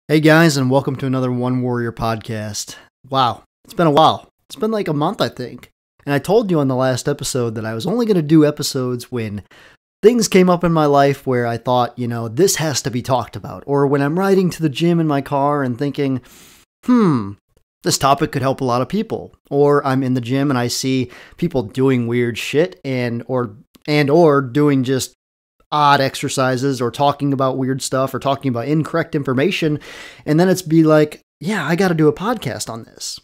Hey guys, and welcome to another One Warrior podcast. Wow, it's been a while. It's been like a month, I think. And I told you on the last episode that I was only going to do episodes when things came up in my life where I thought, this has to be talked about. Or when I'm riding to the gym in my car and thinking, this topic could help a lot of people. Or I'm in the gym and I see people doing weird shit or doing just odd exercises or talking about weird stuff or talking about incorrect information. And then it's be like, yeah, I got to do a podcast on this.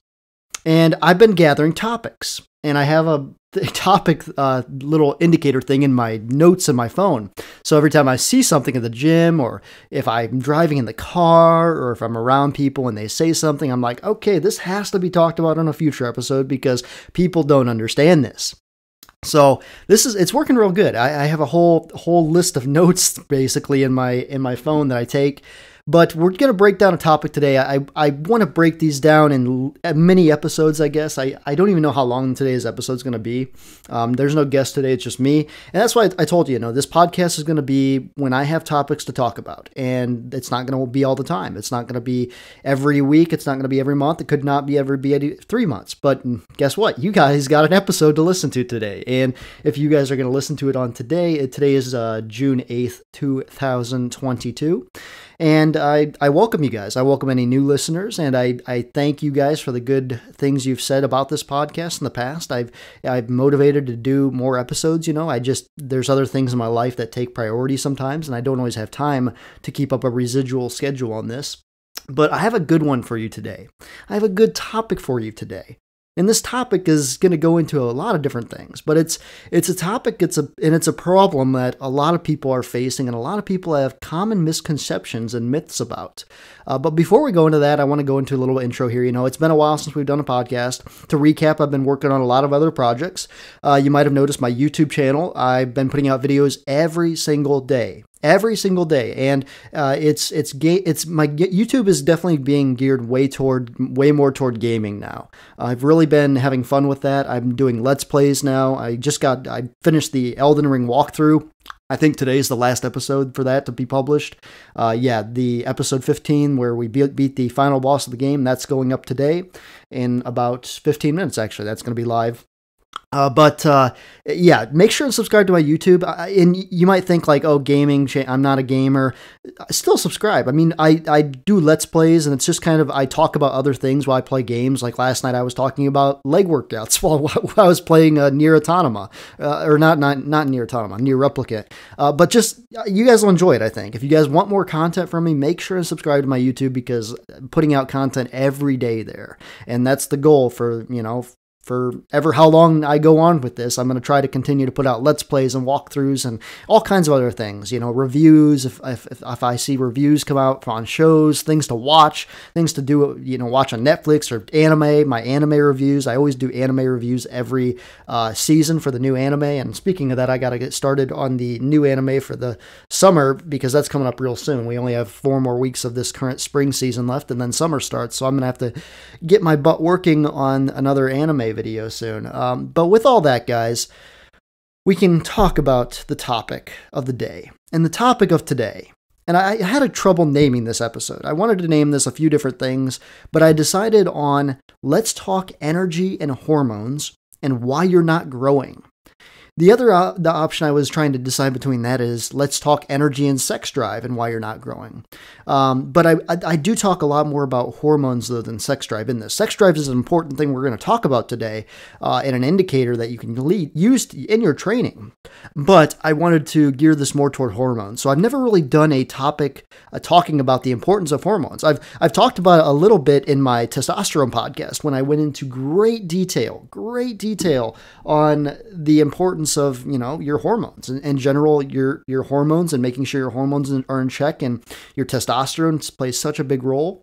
And I've been gathering topics and I have a topic little indicator thing in my notes in my phone. So every time I see something at the gym or if I'm driving in the car or if I'm around people and they say something, I'm like, okay, this has to be talked about on a future episode because people don't understand this. So it's working real good. I have a whole list of notes basically in my phone that I take, but we're going to break down a topic today. I want to break these down in mini episodes, I guess. I don't even know how long today's episode is going to be. There's no guest today. It's just me. And that's why I told you, this podcast is going to be when I have topics to talk about, and it's not going to be all the time. It's not going to be every week. It's not going to be every month. It could not be every 3 months, but guess what? You guys got an episode to listen to today. And if you guys are going to listen to it on today is June 8th, 2022. And I welcome you guys. I welcome any new listeners, and I thank you guys for the good things you've said about this podcast in the past. I've motivated to do more episodes. There's other things in my life that take priority sometimes, and I don't always have time to keep up a residual schedule on this. But I have a good one for you today. I have a good topic for you today. And this topic is going to go into a lot of different things, but it's a topic, it's a problem that a lot of people are facing and a lot of people have common misconceptions and myths about. But before we go into that, I want to go into a little intro here. It's been a while since we've done a podcast. To recap, I've been working on a lot of other projects. You might have noticed my YouTube channel. I've been putting out videos every single day. And my YouTube is definitely being geared way more toward gaming now. I've really been having fun with that. I'm doing Let's Plays now. I finished the Elden Ring walkthrough. I think today's the last episode for that to be published. The episode 15 where we beat the final boss of the game, that's going up today in about 15 minutes, actually. That's going to be live. Make sure to subscribe to my YouTube. And you might think like, oh, gaming, I'm not a gamer. Still subscribe. I mean, I do Let's Plays, and it's just kind of, I talk about other things while I play games. Like last night I was talking about leg workouts while I was playing Nier Automata. Or not Nier Automata, Nier Replicant. But just, you guys will enjoy it, I think. If you guys want more content from me, make sure to subscribe to my YouTube because I'm putting out content every day there. And that's the goal for ever how long I go on with this. I'm going to try to continue to put out Let's Plays and walkthroughs and all kinds of other things, reviews. If I see reviews come out on shows, things to watch, things to do, watch on Netflix or anime, my anime reviews. I always do anime reviews every season for the new anime. And speaking of that, I got to get started on the new anime for the summer because that's coming up real soon. We only have 4 more weeks of this current spring season left and then summer starts. So I'm going to have to get my butt working on another anime video soon. But with all that, guys, we can talk about the topic of the day. And the topic of today, and I had a trouble naming this episode. I wanted to name this a few different things, but I decided on let's talk energy and hormones and why you're not growing. The other the option I was trying to decide between that is let's talk energy and sex drive and why you're not growing. But I do talk a lot more about hormones though than sex drive in this. Sex drive is an important thing we're going to talk about today and an indicator that you can use in your training. But I wanted to gear this more toward hormones. So I've never really done a topic talking about the importance of hormones. I've talked about it a little bit in my testosterone podcast when I went into great detail on the importance of your hormones and in general your hormones and making sure your hormones are in check, and your testosterone plays such a big role.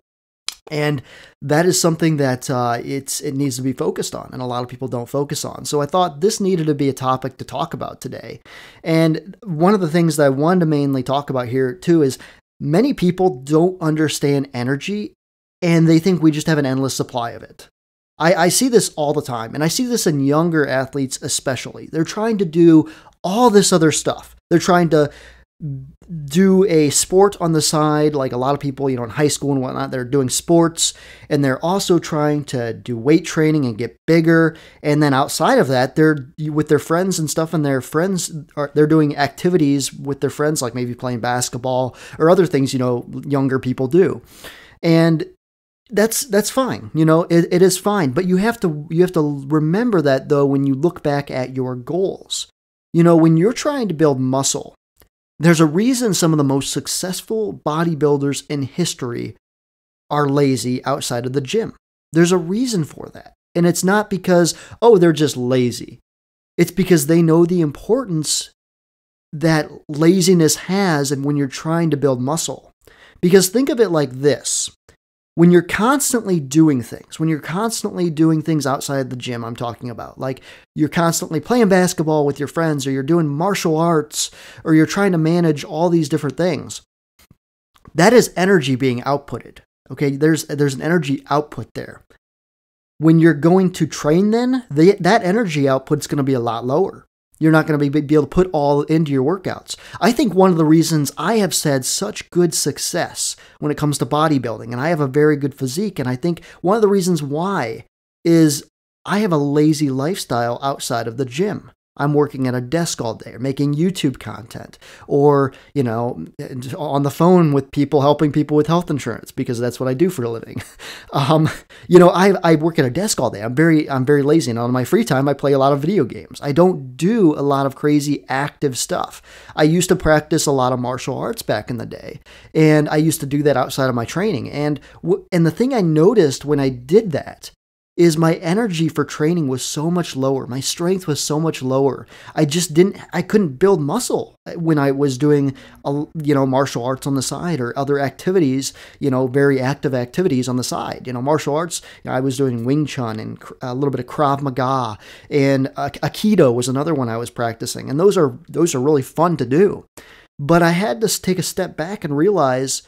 And that is something that it needs to be focused on, and a lot of people don't focus on. So I thought this needed to be a topic to talk about today. And one of the things that I wanted to mainly talk about here too is many people don't understand energy, and they think we just have an endless supply of it. I see this all the time, and I see this in younger athletes especially. They're trying to do all this other stuff. They're trying to do a sport on the side, like a lot of people, in high school and whatnot, they're doing sports and they're also trying to do weight training and get bigger. And then outside of that, they're with their friends and stuff, and they're doing activities with their friends, like maybe playing basketball or other things, younger people do. And that's fine. It is fine. But you have to remember that, though, when you look back at your goals, when you're trying to build muscle, there's a reason some of the most successful bodybuilders in history are lazy outside of the gym. There's a reason for that. And it's not because, they're just lazy. It's because they know the importance that laziness has and when you're trying to build muscle. Because think of it like this. When you're constantly doing things outside the gym, I'm talking about, like you're constantly playing basketball with your friends, or you're doing martial arts, or you're trying to manage all these different things, that is energy being outputted. Okay, there's an energy output there. When you're going to train, then that energy output is going to be a lot lower. You're not going to be able to put all into your workouts. I think one of the reasons I have had such good success when it comes to bodybuilding, and I have a very good physique, and I think one of the reasons why is I have a lazy lifestyle outside of the gym. I'm working at a desk all day, or making YouTube content, or, on the phone with people, helping people with health insurance, because that's what I do for a living. I work at a desk all day. I'm very lazy. And on my free time, I play a lot of video games. I don't do a lot of crazy active stuff. I used to practice a lot of martial arts back in the day, and I used to do that outside of my training. And the thing I noticed when I did that is my energy for training was so much lower. My strength was so much lower. I couldn't build muscle when I was doing, martial arts on the side or other activities, very active activities on the side. Martial arts, I was doing Wing Chun and a little bit of Krav Maga, and Aikido was another one I was practicing. And those are really fun to do. But I had to take a step back and realize,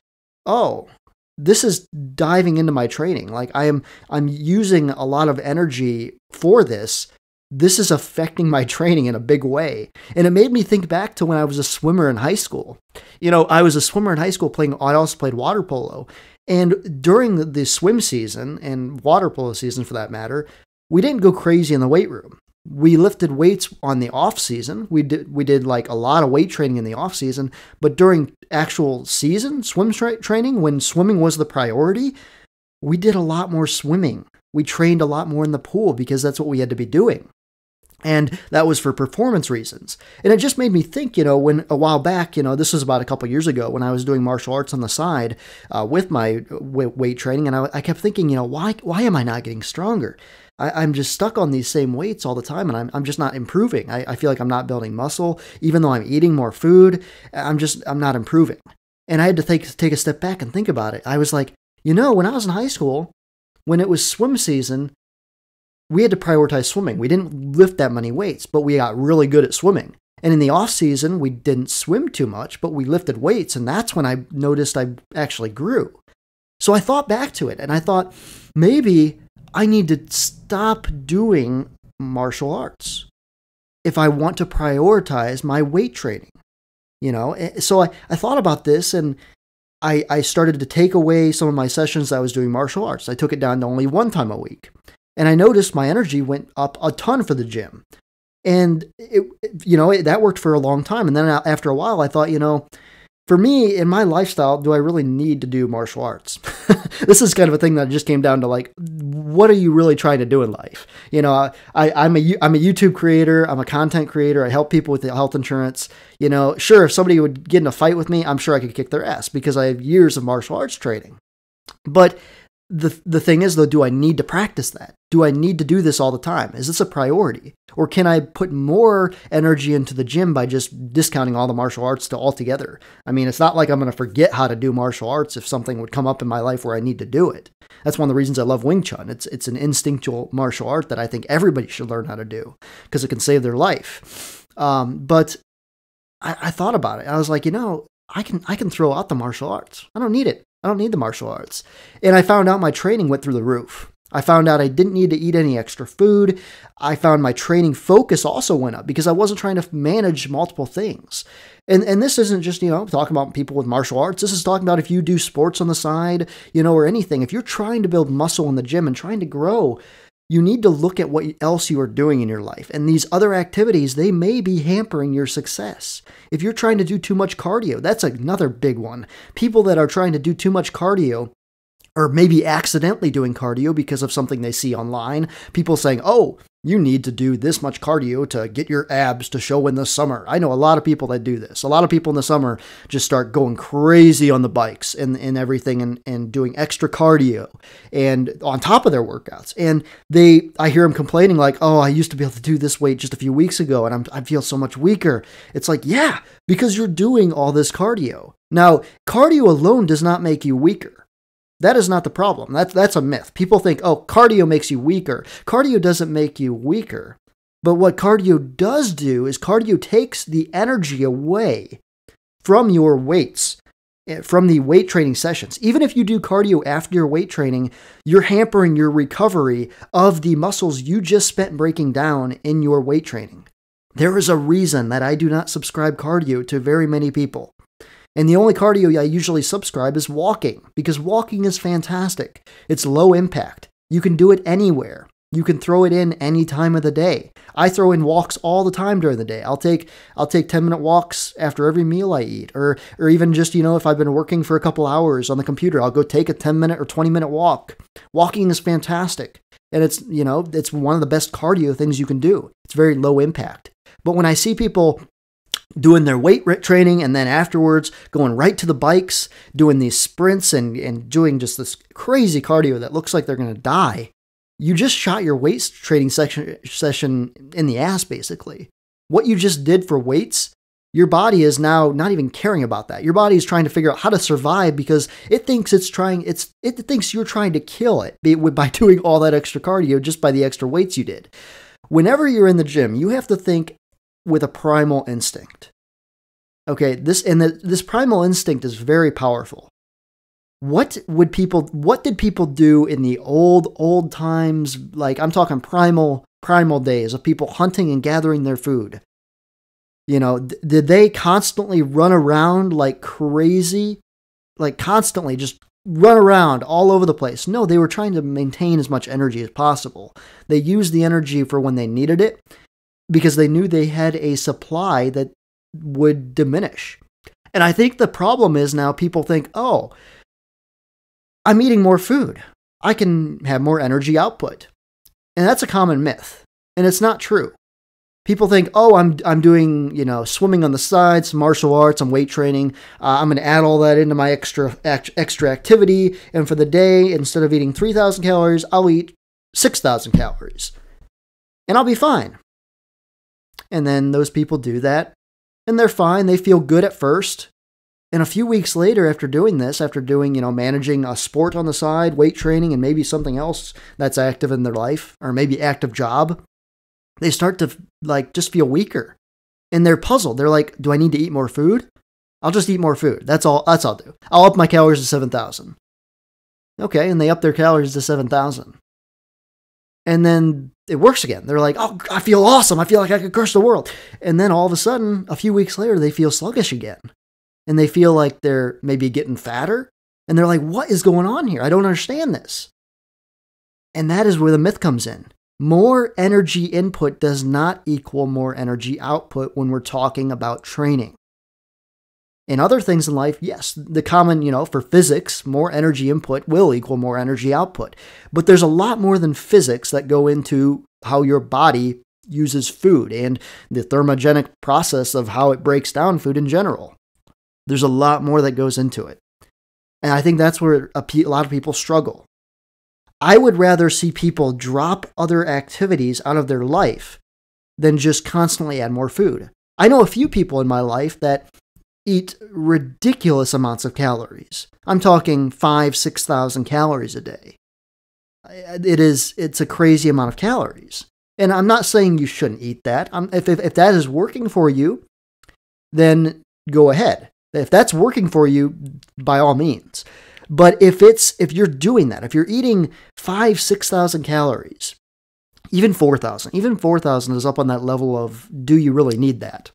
this is diving into my training. Like I'm using a lot of energy for this. This is affecting my training in a big way. And it made me think back to when I was a swimmer in high school. I was a swimmer in high school I also played water polo. And during the swim season, and water polo season for that matter, we didn't go crazy in the weight room. We lifted weights on the off season. We did like a lot of weight training in the off season, but during actual season swim training, when swimming was the priority, we did a lot more swimming. We trained a lot more in the pool because that's what we had to be doing. And that was for performance reasons. And it just made me think, when a while back, this was about a couple years ago when I was doing martial arts on the side with my weight training. And I kept thinking, why am I not getting stronger? I'm just stuck on these same weights all the time, and I'm just not improving. I feel like I'm not building muscle, even though I'm eating more food. I'm not improving. And I had to take a step back and think about it. I was like, when I was in high school, when it was swim season, we had to prioritize swimming. We didn't lift that many weights, but we got really good at swimming. And in the off season, we didn't swim too much, but we lifted weights, and that's when I noticed I actually grew. So I thought back to it, and I thought, maybe I need to stop doing martial arts if I want to prioritize my weight training. So I thought about this, and I started to take away some of my sessions that I was doing martial arts. I took it down to only one time a week. And I noticed my energy went up a ton for the gym. And that worked for a long time. And then after a while, I thought, for me, in my lifestyle, do I really need to do martial arts? This is kind of a thing that just came down to like, what are you really trying to do in life? I'm a YouTube creator. I'm a content creator. I help people with the health insurance. Sure, if somebody would get in a fight with me, I'm sure I could kick their ass because I have years of martial arts training. But the thing is, though, do I need to practice that? Do I need to do this all the time? Is this a priority? Or can I put more energy into the gym by just discounting all the martial arts altogether? I mean, it's not like I'm going to forget how to do martial arts if something would come up in my life where I need to do it. That's one of the reasons I love Wing Chun. It's an instinctual martial art that I think everybody should learn how to do because it can save their life. But I thought about it. I was like, I can throw out the martial arts. I don't need it. I don't need the martial arts. And I found out my training went through the roof. I found out I didn't need to eat any extra food. I found my training focus also went up because I wasn't trying to manage multiple things. And this isn't just, talking about people with martial arts. This is talking about if you do sports on the side, or anything. If you're trying to build muscle in the gym and trying to grow, you need to look at what else you are doing in your life. And these other activities, they may be hampering your success. If you're trying to do too much cardio, that's another big one. People that are trying to do too much cardio, or maybe accidentally doing cardio because of something they see online. People saying, oh, you need to do this much cardio to get your abs to show in the summer. I know a lot of people that do this. A lot of people in the summer just start going crazy on the bikes and everything and doing extra cardio and on top of their workouts. And I hear them complaining like, oh, I used to be able to do this weight just a few weeks ago and I feel so much weaker. It's like, yeah, because you're doing all this cardio. Now, cardio alone does not make you weaker. That is not the problem. That's a myth. People think, oh, cardio makes you weaker. Cardio doesn't make you weaker. But what cardio does do is cardio takes the energy away from your weights, from the weight training sessions. Even if you do cardio after your weight training, you're hampering your recovery of the muscles you just spent breaking down in your weight training. There is a reason that I do not subscribe cardio to very many people. And the only cardio I usually subscribe is walking, because walking is fantastic. It's low impact. You can do it anywhere. You can throw it in any time of the day. I throw in walks all the time during the day. I'll take 10-minute walks after every meal I eat, or even just, if I've been working for a couple hours on the computer, I'll go take a 10-minute or 20-minute walk. Walking is fantastic. And it's one of the best cardio things you can do. It's very low impact. But when I see people doing their weight training and then afterwards going right to the bikes, doing these sprints and doing just this crazy cardio that looks like they're going to die, you just shot your weight training session in the ass, basically. What you just did for weights, your body is now not even caring about that. Your body is trying to figure out how to survive because it thinks it thinks you're trying to kill it by doing all that extra cardio just by the extra weights you did. Whenever you're in the gym, you have to think with a primal instinct. Okay, this primal instinct is very powerful. What did people do in the old times? Like, I'm talking primal days of people hunting and gathering their food. Did they constantly run around like crazy? Like constantly just run around all over the place? No, they were trying to maintain as much energy as possible. They used the energy for when they needed it, because they knew they had a supply that would diminish. And I think the problem is now people think, oh, I'm eating more food. I can have more energy output. And that's a common myth. And it's not true. People think, oh, I'm doing, swimming on the side, some martial arts, I'm weight training. I'm going to add all that into my extra activity. And for the day, instead of eating 3,000 calories, I'll eat 6,000 calories. And I'll be fine. And then those people do that, and they're fine. They feel good at first. And a few weeks later, after doing this, managing a sport on the side, weight training, and maybe something else that's active in their life, or maybe active job, they start to just feel weaker. And they're puzzled. They're like, do I need to eat more food? I'll just eat more food. That's all I'll do. I'll up my calories to 7,000. Okay, and they up their calories to 7,000. And then it works again. They're like, oh, I feel awesome. I feel like I could crush the world. And then all of a sudden, a few weeks later, they feel sluggish again. And they feel like they're maybe getting fatter. And they're like, what is going on here? I don't understand this. And that is where the myth comes in. More energy input does not equal more energy output when we're talking about training. In other things in life, yes, the common, for physics, more energy input will equal more energy output. But there's a lot more than physics that go into how your body uses food and the thermogenic process of how it breaks down food in general. There's a lot more that goes into it. And I think that's where a lot of people struggle. I would rather see people drop other activities out of their life than just constantly add more food. I know a few people in my life that eat ridiculous amounts of calories. I'm talking 5,000-6,000 calories a day. It's a crazy amount of calories. And I'm not saying you shouldn't eat that. If that is working for you, then go ahead. If that's working for you, by all means. But if you're doing that, if you're eating 6,000 calories, even 4,000 is up on that level of, do you really need that?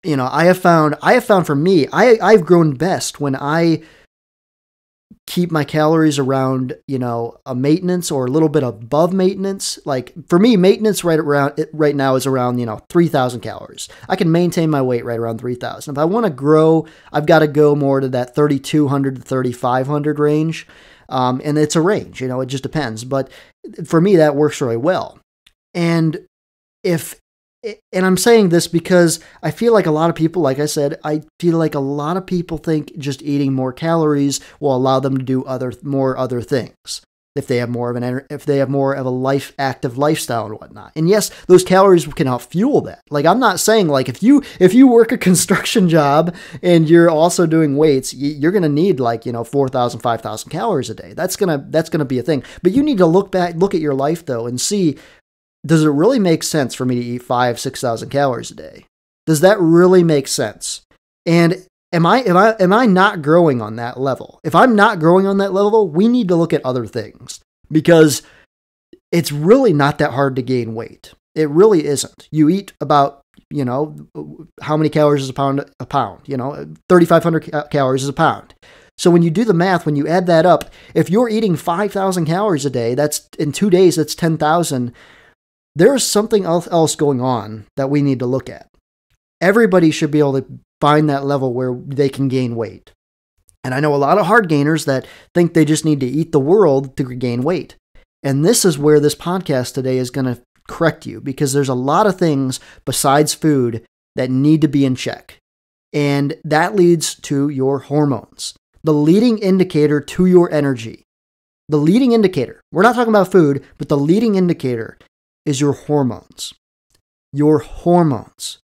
I have found for me, I've grown best when I keep my calories around, a maintenance or a little bit above maintenance. Like for me, maintenance right now is around, 3,000 calories. I can maintain my weight right around 3,000. If I want to grow, I've got to go more to that 3,200 to 3,500 range. And it's a range, it just depends. But for me, that works really well. And I'm saying this because I feel like a lot of people, like I said, I feel like a lot of people think just eating more calories will allow them to do more other things. If they have more of a active lifestyle and whatnot. And yes, those calories can help fuel that. Like I'm not saying like if you work a construction job and you're also doing weights, you're going to need 4,000, 5,000 calories a day. That's going to be a thing. But you need to look at your life though and see, does it really make sense for me to eat 5,000, 6,000 calories a day? Does that really make sense? And am I not growing on that level? If I'm not growing on that level, we need to look at other things because it's really not that hard to gain weight. It really isn't. You eat about, how many calories is a pound? 3,500 calories is a pound. So when you do the math, when you add that up, if you're eating 5,000 calories a day, that's in 2 days, that's 10,000. There's something else going on that we need to look at. Everybody should be able to find that level where they can gain weight. And I know a lot of hard gainers that think they just need to eat the world to gain weight. And this is where this podcast today is going to correct you because there's a lot of things besides food that need to be in check. And that leads to your hormones, the leading indicator to your energy. The leading indicator, we're not talking about food, but the leading indicator is your hormones. Your hormones.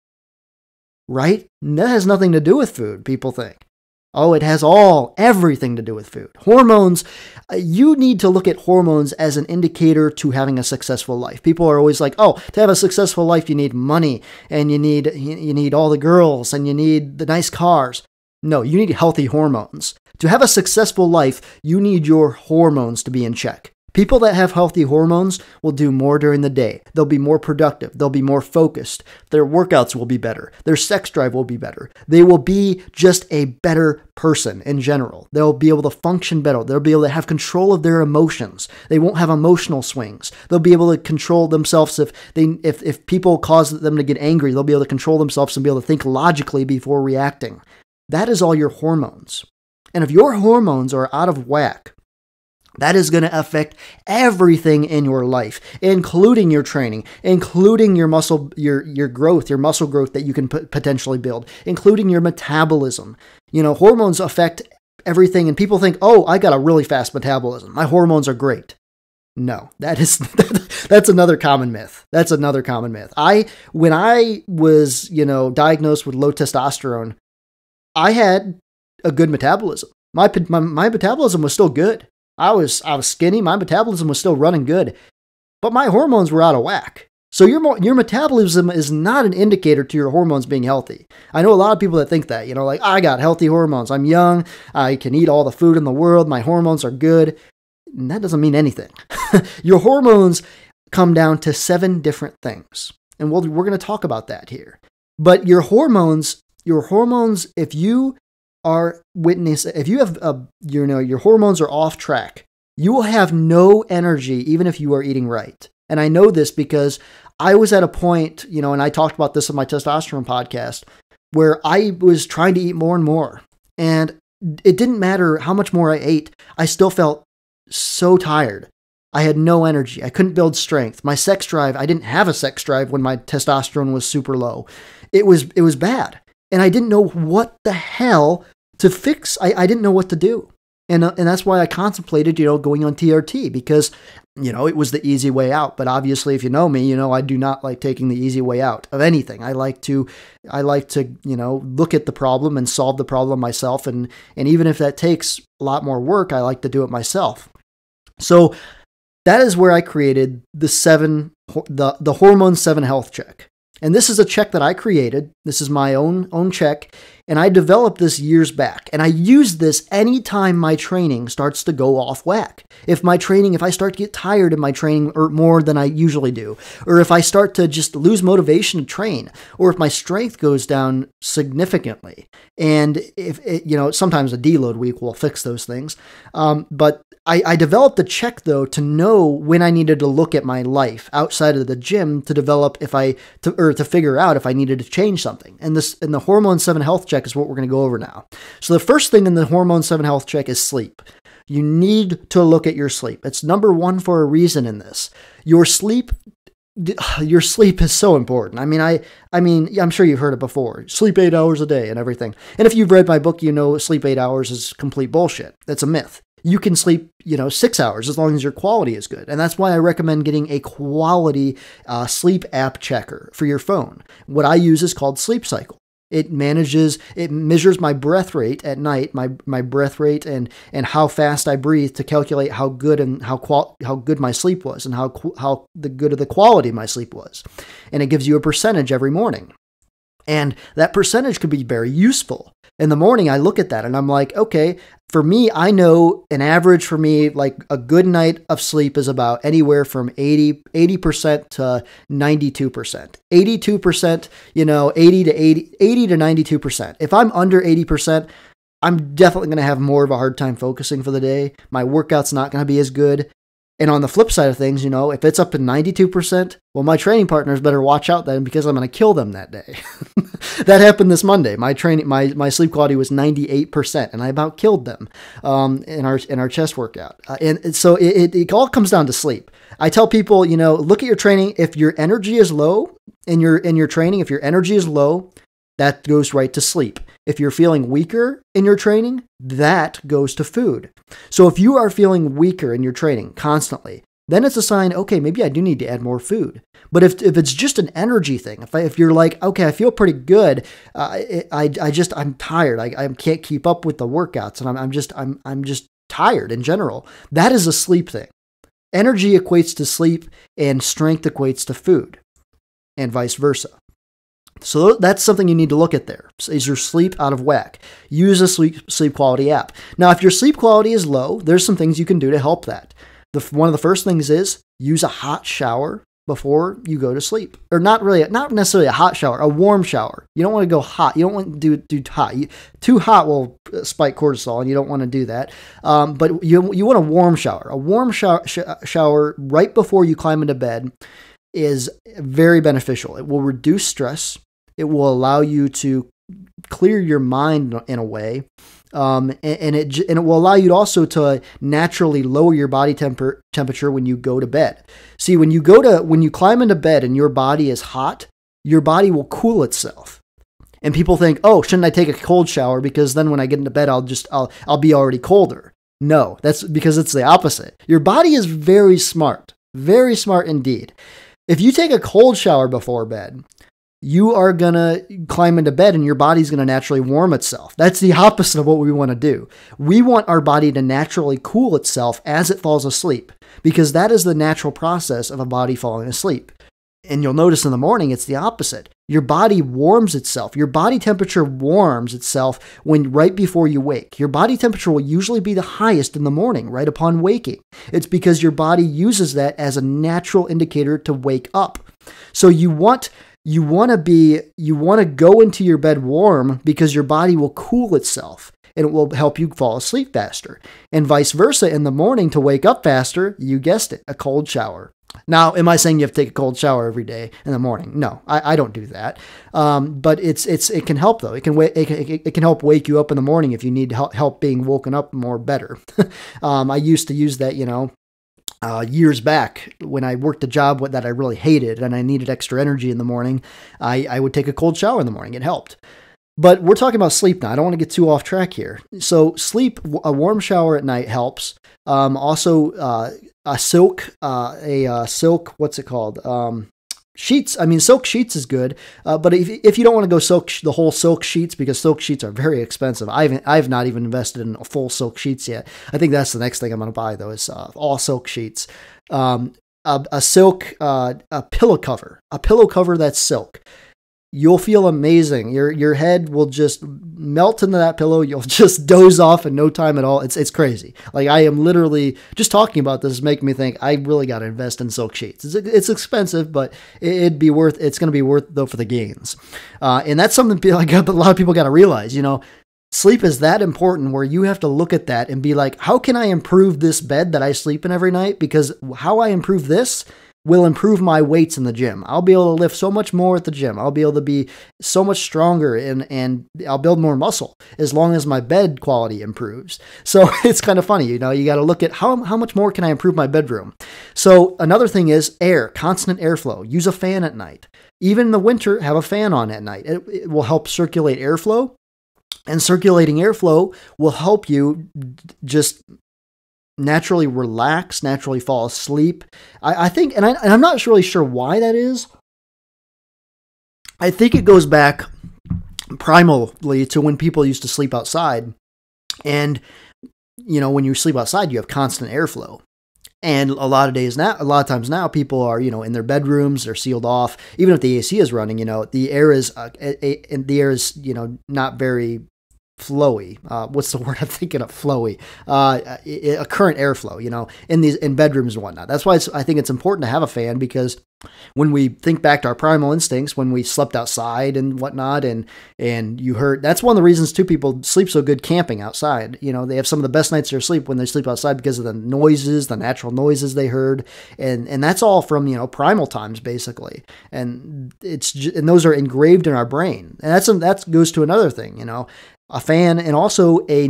Right? That has nothing to do with food, people think. Oh, it has everything to do with food. Hormones, you need to look at hormones as an indicator to having a successful life. People are always like, oh, to have a successful life, you need money, and you need all the girls, and you need the nice cars. No, you need healthy hormones. To have a successful life, you need your hormones to be in check. People that have healthy hormones will do more during the day. They'll be more productive. They'll be more focused. Their workouts will be better. Their sex drive will be better. They will be just a better person in general. They'll be able to function better. They'll be able to have control of their emotions. They won't have emotional swings. They'll be able to control themselves if people cause them to get angry. They'll be able to control themselves and be able to think logically before reacting. That is all your hormones. And if your hormones are out of whack, that is going to affect everything in your life, including your training, including your muscle, your growth, your muscle growth that you can potentially build, including your metabolism. Hormones affect everything, and people think, oh, I got a really fast metabolism. My hormones are great. No, that's another common myth. That's another common myth. When I was, diagnosed with low testosterone, I had a good metabolism. My metabolism was still good. I was skinny. My metabolism was still running good, but my hormones were out of whack. So your metabolism is not an indicator to your hormones being healthy. I know a lot of people that think that, like I got healthy hormones. I'm young. I can eat all the food in the world. My hormones are good. And that doesn't mean anything. Your hormones come down to 7 different things. And we're going to talk about that here. But your hormones, if you have your hormones are off track, you will have no energy even if you are eating right. And I know this because I was at a point, and I talked about this in my testosterone podcast, where I was trying to eat more and more. And it didn't matter how much more I ate. I still felt so tired. I had no energy. I couldn't build strength. My sex drive, I didn't have a sex drive when my testosterone was super low. It was bad. And I didn't know what the hell to fix. I didn't know what to do. And that's why I contemplated, going on TRT because, it was the easy way out. But obviously, if you know me, I do not like taking the easy way out of anything. I like to, look at the problem and solve the problem myself. And even if that takes a lot more work, I like to do it myself. So that is where I created the Hormone 7 health check. And this is a check that I created. This is my own check. And I developed this years back. And I use this anytime my training starts to go off whack. If I start to get tired in my training or more than I usually do, or if I start to just lose motivation to train, or if my strength goes down significantly. And if sometimes a deload week will fix those things. But I developed a check though to know when I needed to look at my life outside of the gym to develop to figure out if I needed to change something. And the Hormone 7 health check is what we're going to go over now. So the first thing in the Hormone 7 health check is sleep. You need to look at your sleep. It's number one for a reason in this. Your sleep is so important. I mean, I'm sure you've heard it before. Sleep 8 hours a day and everything. And if you've read my book, you know sleep 8 hours is complete bullshit. That's a myth. You can sleep, 6 hours as long as your quality is good. And that's why I recommend getting a quality sleep app checker for your phone. What I use is called Sleep Cycle. It measures my breath rate at night, my breath rate and how fast I breathe to calculate how good and how good my sleep was and how the good of the quality of my sleep was. And it gives you a percentage every morning. And that percentage could be very useful. In the morning, I look at that and I'm like, okay, for me, I know an average for me, like a good night of sleep is about anywhere from 80% to 92%. 82%, 80 to 92%. If I'm under 80%, I'm definitely going to have more of a hard time focusing for the day. My workout's not going to be as good. And on the flip side of things, if it's up to 92%, well, my training partners better watch out then because I'm going to kill them that day. That happened this Monday. My sleep quality was 98%, and I about killed them in our chest workout. And so it all comes down to sleep. I tell people, look at your training. If your energy is low in your training, if your energy is low, that goes right to sleep. If you're feeling weaker in your training, that goes to food. So if you are feeling weaker in your training constantly, then it's a sign, okay, maybe I do need to add more food. But if it's just an energy thing, if you're like, okay, I feel pretty good, I'm tired, I can't keep up with the workouts, and I'm just tired in general, that is a sleep thing. Energy equates to sleep, and strength equates to food, and vice versa. So that's something you need to look at there. Is your sleep out of whack? Use a sleep quality app. Now, if your sleep quality is low, there's some things you can do to help that. One of the first things is use a hot shower before you go to sleep. Or not necessarily a hot shower, a warm shower. You don't want to go hot. You don't want to do hot. Too hot will spike cortisol, and you don't want to do that. But you want a warm shower. A warm shower right before you climb into bed is very beneficial. It will reduce stress. It will allow you to clear your mind in a way, and it will allow you also to naturally lower your body temperature when you go to bed. See, when you climb into bed and your body is hot, your body will cool itself. And people think, oh, shouldn't I take a cold shower because then when I get into bed I'll be already colder. No, that's because it's the opposite. Your body is very smart indeed. If you take a cold shower before bed, you are going to climb into bed and your body's going to naturally warm itself. That's the opposite of what we want to do. We want our body to naturally cool itself as it falls asleep, because that is the natural process of a body falling asleep. And you'll notice in the morning, it's the opposite. Your body warms itself. Your body temperature warms itself right before you wake. Your body temperature will usually be the highest in the morning, right upon waking. It's because your body uses that as a natural indicator to wake up. So you want to go into your bed warm because your body will cool itself and it will help you fall asleep faster. And vice versa, in the morning to wake up faster, you guessed it, a cold shower. Now, am I saying you have to take a cold shower every day in the morning? No, I don't do that. But it can help though. It can help wake you up in the morning if you need help being woken up more better. I used to use that, years back when I worked a job that I really hated and I needed extra energy in the morning. I would take a cold shower in the morning. It helped. But we're talking about sleep now. I don't want to get too off track here. So sleep, a warm shower at night helps. Also, a silk, what's it called? Sheets. I mean, silk sheets is good. But if you don't want to go the whole silk sheets, because silk sheets are very expensive. I've not even invested in full silk sheets yet. I think that's the next thing I'm going to buy though, is all silk sheets. A pillow cover that's silk. you'll feel amazing. Your head will just melt into that pillow. You'll just doze off in no time at all. It's crazy. Like, I am literally just talking about this is making me think I really got to invest in silk sheets. It's expensive, but it's going to be worth though for the gains. And that's something like a lot of people got to realize, sleep is that important where you have to look at that and be like, how can I improve this bed that I sleep in every night? Because how I improve this will improve my weights in the gym. I'll be able to lift so much more at the gym. I'll be able to be so much stronger and I'll build more muscle as long as my bed quality improves. So it's kind of funny, you got to look at how much more can I improve my bedroom? So another thing is air, constant airflow. Use a fan at night. Even in the winter, have a fan on at night. It will help circulate airflow, and circulating airflow will help you just naturally relax, naturally fall asleep. I think, and I'm not really sure why that is. I think it goes back primally to when people used to sleep outside. And, when you sleep outside, you have constant airflow. And a lot of times now, people are, in their bedrooms, they're sealed off. Even if the AC is running, the air is, not very flowy. What's the word I'm thinking of? Flowy. A current airflow, in bedrooms and whatnot. That's why I think it's important to have a fan, because when we think back to our primal instincts, when we slept outside and whatnot, and you heard, that's one of the reasons too people sleep so good camping outside. They have some of the best nights of their sleep when they sleep outside because of the noises, the natural noises they heard, and that's all from primal times basically, and and those are engraved in our brain, and that goes to another thing, a fan, and also a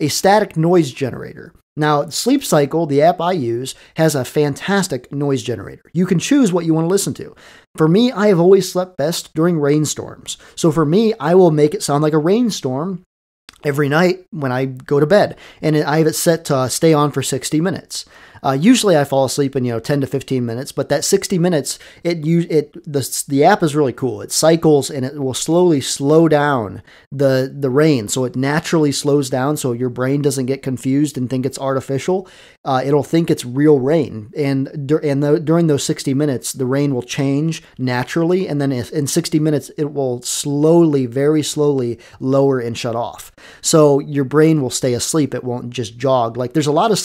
static noise generator. Now, Sleep Cycle, the app I use, has a fantastic noise generator. You can choose what you want to listen to. For me, I have always slept best during rainstorms. So for me, I will make it sound like a rainstorm every night when I go to bed. And I have it set to stay on for 60 minutes. Usually I fall asleep in 10 to 15 minutes, but that 60 minutes, the app is really cool. It cycles and it will slowly slow down the rain, so it naturally slows down, so your brain doesn't get confused and think it's artificial. It'll think it's real rain, and during those 60 minutes, the rain will change naturally, and then in 60 minutes, it will slowly, very slowly lower and shut off. So your brain will stay asleep. It won't just jog. Like there's a lot of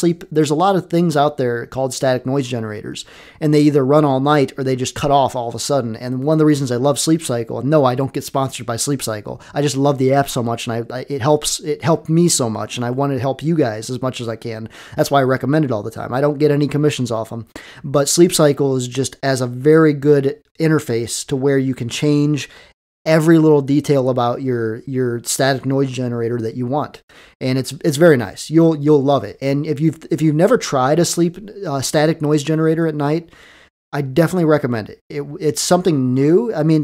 things out there called static noise generators, and they either run all night or they just cut off all of a sudden. And one of the reasons I love Sleep Cycle, and no, I don't get sponsored by Sleep Cycle, I just love the app so much, and it helped me so much, and I want to help you guys as much as I can. That's why I recommend it all the time. I don't get any commissions off them, but Sleep Cycle is just as a very good interface to where you can change every little detail about your static noise generator that you want, and it's very nice. You'll love it. And if you've never tried a static noise generator at night, I definitely recommend it. It's something new. I mean,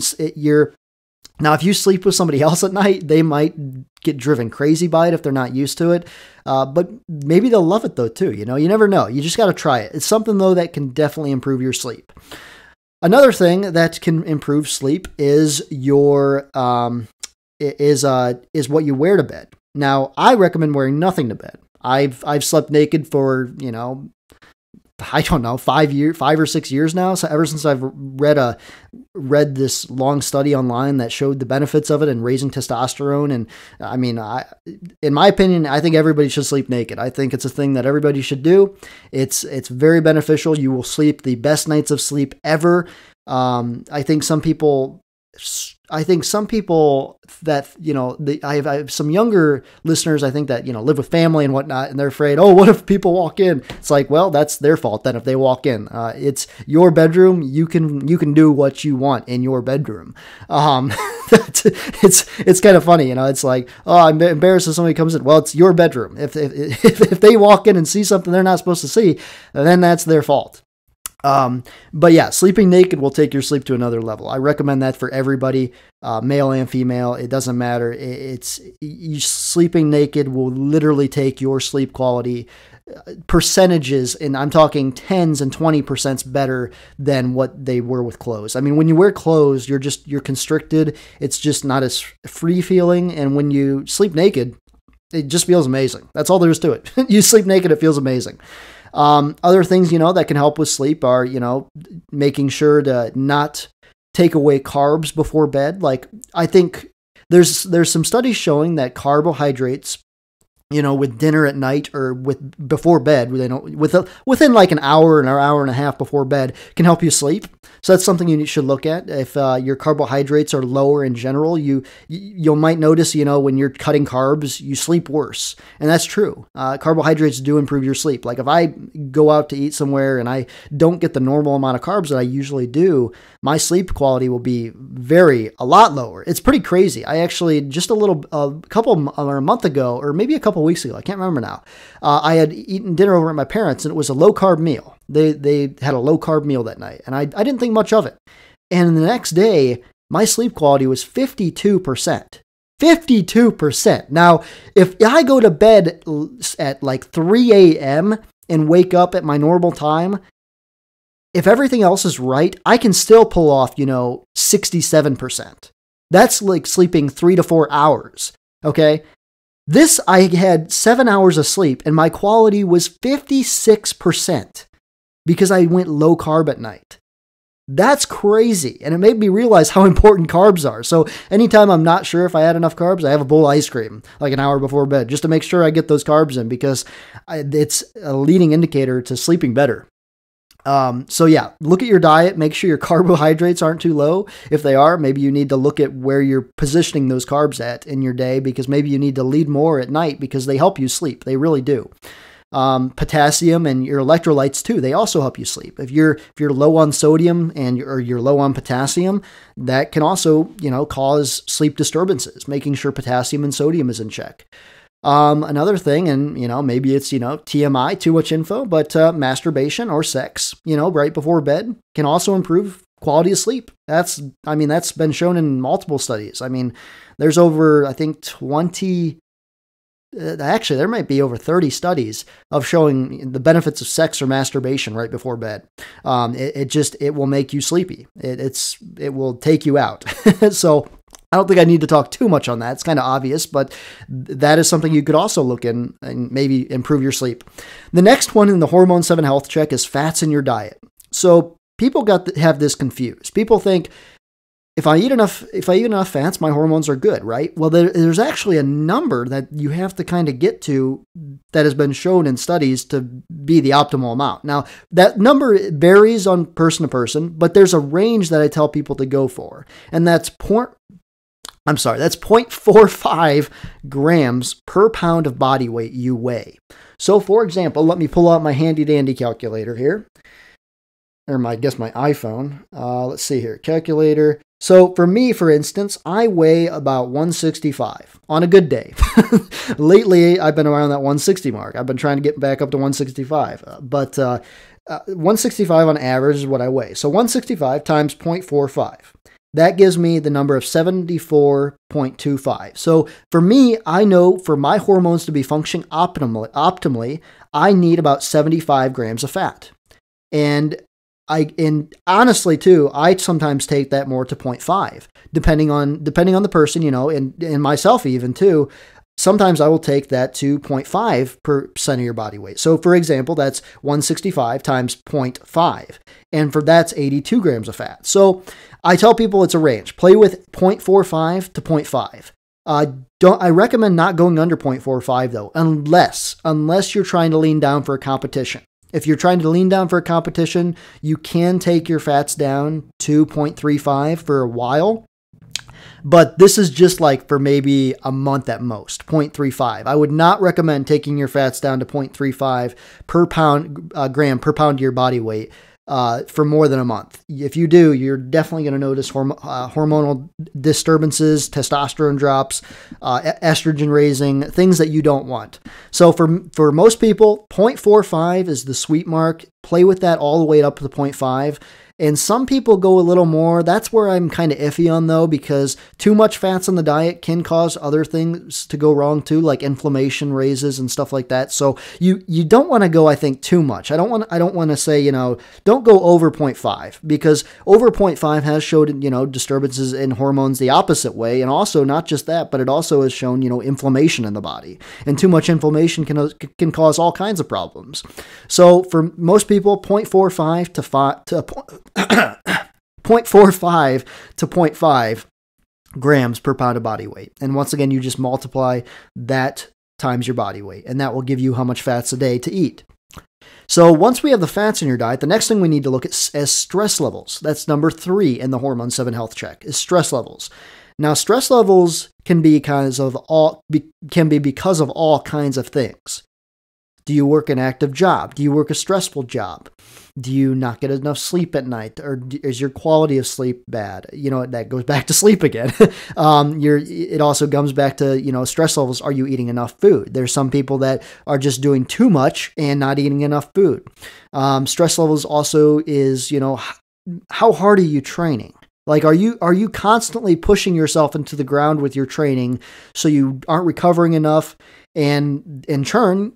now if you sleep with somebody else at night, they might get driven crazy by it if they're not used to it. But maybe they'll love it though too. You never know. You just got to try it. It's something though that can definitely improve your sleep. Another thing that can improve sleep is what you wear to bed. Now, I recommend wearing nothing to bed. I've slept naked for, I don't know, 5 or 6 years now. So ever since I've read this long study online that showed the benefits of it and raising testosterone. And I mean, in my opinion, I think everybody should sleep naked. I think it's a thing that everybody should do. It's very beneficial. You will sleep the best nights of sleep ever. I think some people that, I have some younger listeners, I think that, live with family and whatnot, and they're afraid, oh, what if people walk in? It's like, well, that's their fault then if they walk in. It's your bedroom. You can do what you want in your bedroom. It's kind of funny, it's like, oh, I'm embarrassed if somebody comes in. Well, it's your bedroom. If they walk in and see something they're not supposed to see, then that's their fault. But yeah, sleeping naked will take your sleep to another level. I recommend that for everybody, male and female. It doesn't matter. Sleeping naked will literally take your sleep quality percentages, and I'm talking 10s and 20% better than what they were with clothes. I mean, when you wear clothes, you're constricted. It's just not as free feeling. And when you sleep naked, it just feels amazing. That's all there is to it. You sleep naked, it feels amazing. Other things, that can help with sleep are, making sure to not take away carbs before bed. Like, I think there's some studies showing that carbohydrates, with dinner at night or before bed, within like an hour and a half before bed, can help you sleep. So that's something you should look at. If your carbohydrates are lower in general, you might notice, when you're cutting carbs, you sleep worse. And that's true. Carbohydrates do improve your sleep. Like if I go out to eat somewhere and I don't get the normal amount of carbs that I usually do, my sleep quality will be a lot lower. It's pretty crazy. I actually, just a month ago, or maybe a couple weeks ago, I can't remember now, I had eaten dinner over at my parents', and it was a low-carb meal. They had a low-carb meal that night, and I didn't think much of it. And the next day, my sleep quality was 52%. 52%. Now, if I go to bed at like 3 a.m. and wake up at my normal time, if everything else is right, I can still pull off, 67%. That's like sleeping 3 to 4 hours. Okay. This, I had 7 hours of sleep and my quality was 56% because I went low carb at night. That's crazy. And it made me realize how important carbs are. So anytime I'm not sure if I had enough carbs, I have a bowl of ice cream like an hour before bed just to make sure I get those carbs in, because it's a leading indicator to sleeping better. So yeah, look at your diet, make sure your carbohydrates aren't too low. If they are, maybe you need to look at where you're positioning those carbs at in your day, because maybe you need to lead more at night because they help you sleep. They really do. Potassium and your electrolytes too, they also help you sleep. If you're low on sodium and you're low on potassium, that can also, cause sleep disturbances, making sure potassium and sodium is in check. Another thing, and maybe it's, TMI, too much info, but masturbation or sex, right before bed can also improve quality of sleep. That's been shown in multiple studies. There's over, I think 20, actually there might be over 30 studies of showing the benefits of sex or masturbation right before bed. It will make you sleepy. It will take you out. So I don't think I need to talk too much on that. It's kind of obvious, but that is something you could also look in and maybe improve your sleep. The next one in the Hormone 7 health check is fats in your diet. So people have this confused. People think if I eat enough fats, my hormones are good, right? Well, there's actually a number that you have to kind of get to that has been shown in studies to be the optimal amount. Now, that number varies on person to person, but there's a range that I tell people to go for, and that's 0.45 grams per pound of body weight you weigh. So for example, let me pull out my handy dandy calculator here, or my iPhone. Let's see here, calculator. So for me, for instance, I weigh about 165 on a good day. Lately, I've been around that 160 mark. I've been trying to get back up to 165, but 165 on average is what I weigh. So 165 times 0.45. That gives me the number of 74.25. So for me, I know for my hormones to be functioning optimally, I need about 75 grams of fat. And honestly too, I sometimes take that more to 0.5, depending on the person, and myself even too. Sometimes I will take that to 0.5% of your body weight. So for example, that's 165 times 0.5. And for that's 82 grams of fat. So I tell people it's a range. Play with 0.45 to 0.5. I recommend not going under 0.45 though, unless you're trying to lean down for a competition. If you're trying to lean down for a competition, you can take your fats down to 0.35 for a while. But this is just like for maybe a month at most, 0.35. I would not recommend taking your fats down to 0.35 gram per pound of your body weight for more than a month. If you do, you're definitely going to notice hormonal disturbances, testosterone drops, estrogen raising, things that you don't want. So for most people, 0.45 is the sweet mark. Play with that all the way up to 0.5. And some people go a little more. That's where I'm kind of iffy on though, because too much fats in the diet can cause other things to go wrong too, like inflammation raises and stuff like that. So you don't want to go, I think, too much. I don't want to say, don't go over 0.5, because over 0.5 has showed, disturbances in hormones the opposite way. And also not just that, but it also has shown, inflammation in the body, and too much inflammation can cause all kinds of problems. So for most people, 0.45 to 5 to 0.45 to zero point 0.5 grams per pound of body weight. And once again, you just multiply that times your body weight, and that will give you how much fats a day to eat. So once we have the fats in your diet, the next thing we need to look at as stress levels. That's number 3 in the Hormone 7 health check, is stress levels. Now, stress levels can be because of all kinds of things. Do you work an active job? Do you work a stressful job? Do you not get enough sleep at night? Or is your quality of sleep bad? That goes back to sleep again. It also comes back to, stress levels. Are you eating enough food? There's some people that are just doing too much and not eating enough food. Stress levels also is, how hard are you training? Like, are you constantly pushing yourself into the ground with your training so you aren't recovering enough? And in turn,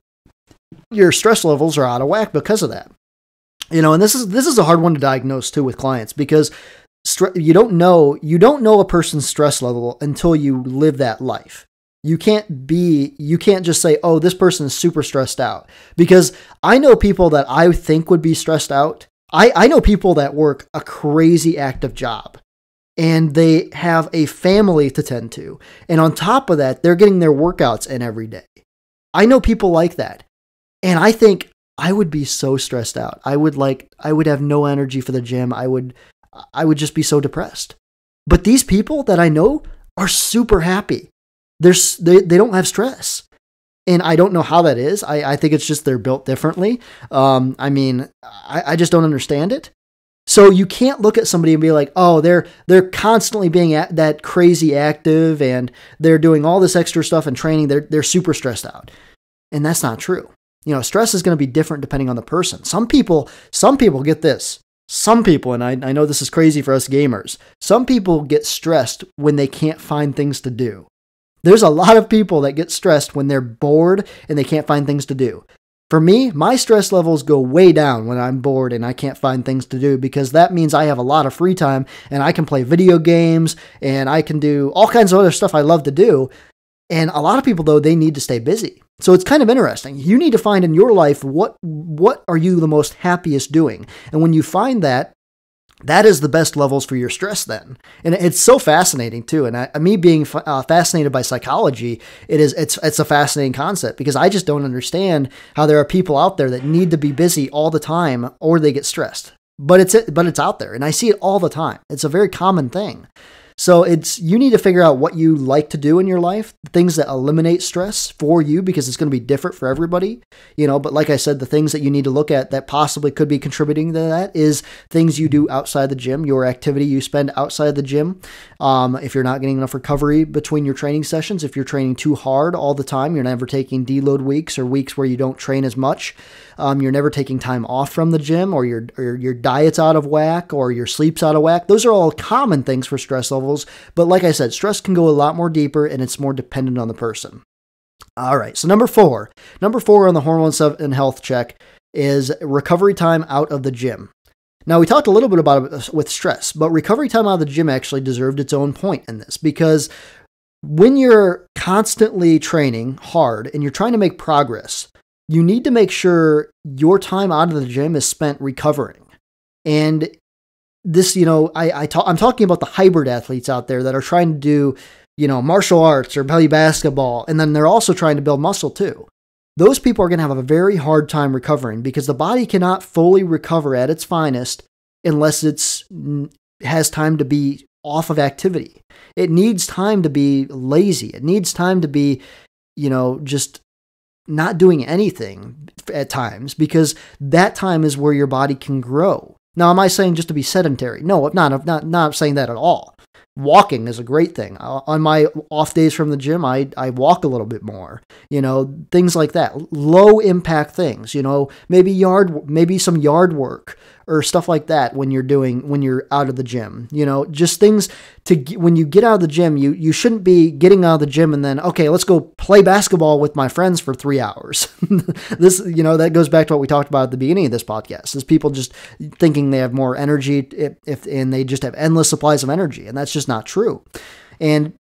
your stress levels are out of whack because of that. And this is a hard one to diagnose too with clients, because you don't know a person's stress level until you live that life. You can't just say, oh, this person is super stressed out, because I know people that I think would be stressed out. I know people that work a crazy active job and they have a family to tend to. And on top of that, they're getting their workouts in every day. I know people like that. And I think I would be so stressed out. I would have no energy for the gym. I would just be so depressed. But these people that I know are super happy. They don't have stress. And I don't know how that is. I think it's just they're built differently. I just don't understand it. So you can't look at somebody and be like, oh, they're constantly being that crazy active and they're doing all this extra stuff and training. They're super stressed out. And that's not true. Stress is going to be different depending on the person. Some people get this. Some people, and I know this is crazy for us gamers, some people get stressed when they can't find things to do. There's a lot of people that get stressed when they're bored and they can't find things to do. For me, my stress levels go way down when I'm bored and I can't find things to do, because that means I have a lot of free time and I can play video games and I can do all kinds of other stuff I love to do. And a lot of people, though, they need to stay busy. So it's kind of interesting. You need to find in your life what are you the most happiest doing? And when you find that, that is the best levels for your stress then. And it's so fascinating too. And me being fascinated by psychology, it's a fascinating concept, because I just don't understand how there are people out there that need to be busy all the time or they get stressed. But it's out there, and I see it all the time. It's a very common thing. So you need to figure out what you like to do in your life, things that eliminate stress for you, because it's going to be different for everybody, but like I said, the things that you need to look at that possibly could be contributing to that is things you do outside the gym, your activity you spend outside the gym. If you're not getting enough recovery between your training sessions, if you're training too hard all the time, you're never taking deload weeks or weeks where you don't train as much. You're never taking time off from the gym, or your diet's out of whack, or your sleep's out of whack. Those are all common things for stress levels. But like I said, stress can go a lot more deeper, and it's more dependent on the person. All right. So number four on the Hormone 7 health check is recovery time out of the gym. Now, we talked a little bit about it with stress, but recovery time out of the gym actually deserved its own point in this, because when you're constantly training hard and you're trying to make progress, you need to make sure your time out of the gym is spent recovering. And this, I'm talking about the hybrid athletes out there that are trying to do, martial arts or play basketball, and then they're also trying to build muscle too. Those people are going to have a very hard time recovering, because the body cannot fully recover at its finest unless it has time to be off of activity. It needs time to be lazy. It needs time to be, just not doing anything at times, because that time is where your body can grow. Now, am I saying just to be sedentary? No, I'm not saying that at all. Walking is a great thing. On my off days from the gym, I walk a little bit more, things like that. Low impact things, maybe some yard work or stuff like that when you're out of the gym, just things when you get out of the gym, you shouldn't be getting out of the gym and then, okay, let's go play basketball with my friends for 3 hours. This, that goes back to what we talked about at the beginning of this podcast, is people just thinking they have more energy and they just have endless supplies of energy. And that's just not true. And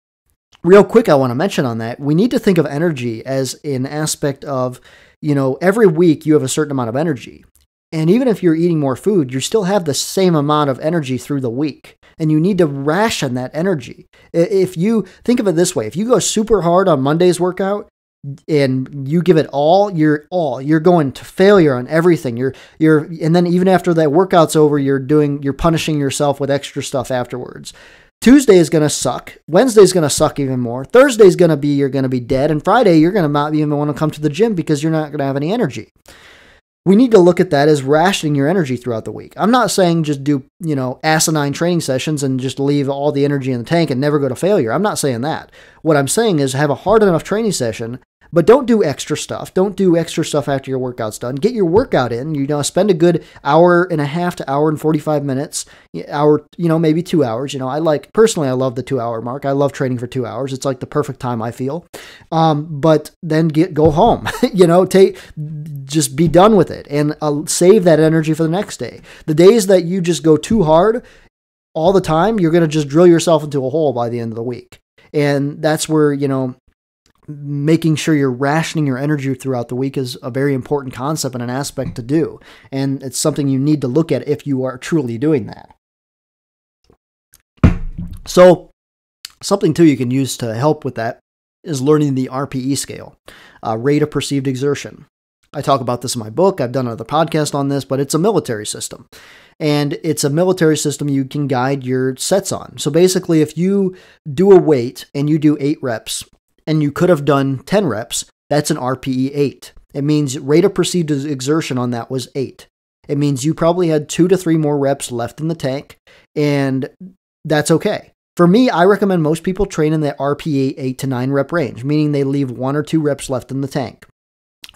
real quick, I want to mention on that, we need to think of energy as an aspect of, every week you have a certain amount of energy. And even if you're eating more food, you still have the same amount of energy through the week. And you need to ration that energy. If you think of it this way, if you go super hard on Monday's workout and you give it all, you're going to failure on everything. And then even after that workout's over, you're punishing yourself with extra stuff afterwards. Tuesday is going to suck. Wednesday is going to suck even more. Thursday is going to be, you're going to be dead. And Friday, you're going to not even want to come to the gym because you're not going to have any energy. We need to look at that as rationing your energy throughout the week. I'm not saying just do, asinine training sessions and just leave all the energy in the tank and never go to failure. I'm not saying that. What I'm saying is have a hard enough training session, but don't do extra stuff. Don't do extra stuff after your workout's done. Get your workout in. Spend a good hour and a half to hour and 45 minutes, maybe 2 hours. Personally, I love the 2 hour mark. I love training for 2 hours. It's like the perfect time, I feel. But then go home, just be done with it and save that energy for the next day. The days that you just go too hard all the time, you're going to just drill yourself into a hole by the end of the week. And that's where, making sure you're rationing your energy throughout the week is a very important concept and an aspect to do. And it's something you need to look at if you are truly doing that. So something too you can use to help with that is learning the RPE scale, rate of perceived exertion. I talk about this in my book. I've done another podcast on this, but it's a military system. And it's a military system you can guide your sets on. So basically, if you do a weight and you do 8 reps, and you could have done 10 reps, that's an RPE 8. It means rate of perceived exertion on that was 8. It means you probably had 2 to 3 more reps left in the tank, and that's okay. For me, I recommend most people train in the RPE 8 to 9 rep range, meaning they leave 1 or 2 reps left in the tank.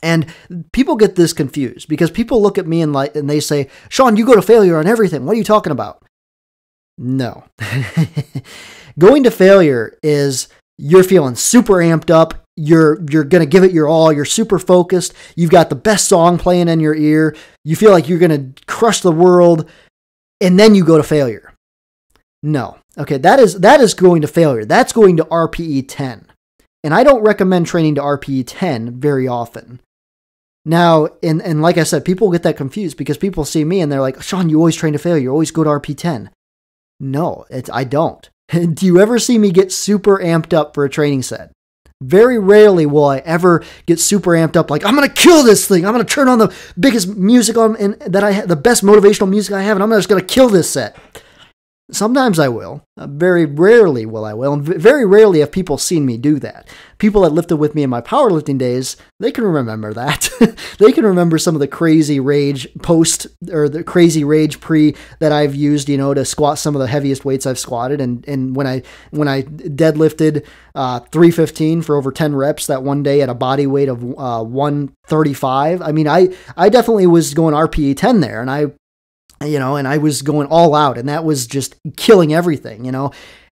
And people get this confused because people look at me and they say, Shawn, you go to failure on everything. What are you talking about? No. Going to failure is you're feeling super amped up. You're going to give it your all. You're super focused. You've got the best song playing in your ear. You feel like you're going to crush the world. And then you go to failure. No. Okay. That is going to failure. That's going to RPE 10. And I don't recommend training to RPE 10 very often. Now, and like I said, people get that confused because people see me and they're like, Shawn, you always train to failure. You always go to RPE 10. No, I don't. Do you ever see me get super amped up for a training set? Very rarely will I ever get super amped up like, I'm going to kill this thing. I'm going to turn on the biggest music on that I have, the best motivational music I have, and I'm just going to kill this set. Sometimes I will. Very rarely will I will. And very rarely have people seen me do that. People that lifted with me in my powerlifting days, they can remember that. They can remember some of the crazy rage post or the crazy rage pre that I've used, to squat some of the heaviest weights I've squatted. And when I deadlifted 315 for over 10 reps that one day at a body weight of 135, I mean, I definitely was going RPE 10 there, and I was going all out, and that was just killing everything,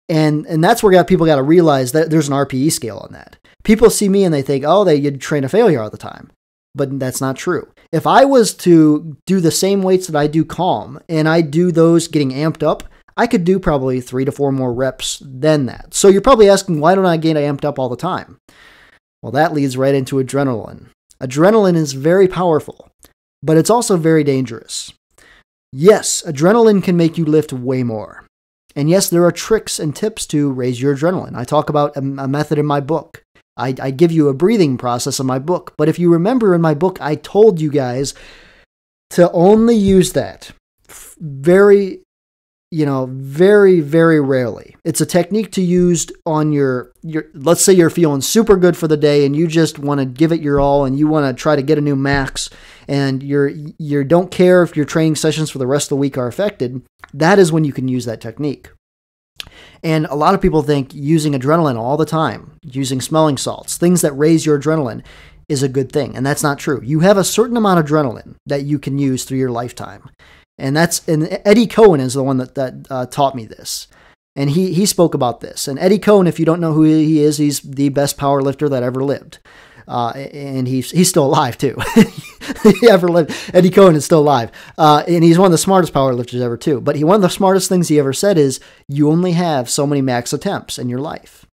and that's where people got to realize that there's an RPE scale on that. People see me and they think, you'd train a failure all the time, but that's not true. If I was to do the same weights that I do calm, and I do those getting amped up, I could do probably 3 to 4 more reps than that. So you're probably asking, why don't I get amped up all the time? Well, that leads right into adrenaline. Adrenaline is very powerful, but it's also very dangerous. Yes, adrenaline can make you lift way more. And yes, there are tricks and tips to raise your adrenaline. I talk about a method in my book. I give you a breathing process in my book. But if you remember in my book, I told you guys to only use that very, very rarely. It's a technique to use on your, let's say you're feeling super good for the day and you just want to give it your all and you want to try to get a new max and you don't care if your training sessions for the rest of the week are affected. That is when you can use that technique. And a lot of people think using adrenaline all the time, using smelling salts, things that raise your adrenaline is a good thing. And that's not true. You have a certain amount of adrenaline that you can use through your lifetime. And Eddie Cohen is the one that taught me this. And he spoke about this. And Eddie Cohen, if you don't know who he is, he's the best power lifter that ever lived. And he's still alive too. He ever lived. Eddie Cohen is still alive. And he's one of the smartest power lifters ever too. But one of the smartest things he ever said is, you only have so many max attempts in your life.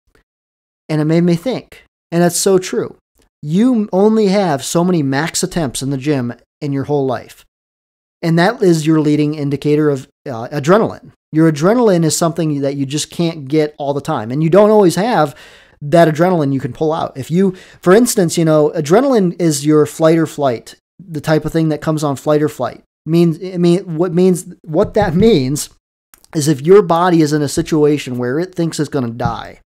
And it made me think. And that's so true. You only have so many max attempts in the gym in your whole life. And that is your leading indicator of adrenaline. Your adrenaline is something that you just can't get all the time. And you don't always have that adrenaline you can pull out. If you, for instance, adrenaline is your flight or flight, the type of thing that comes on flight or flight. What that means is if your body is in a situation where it thinks it's going to die,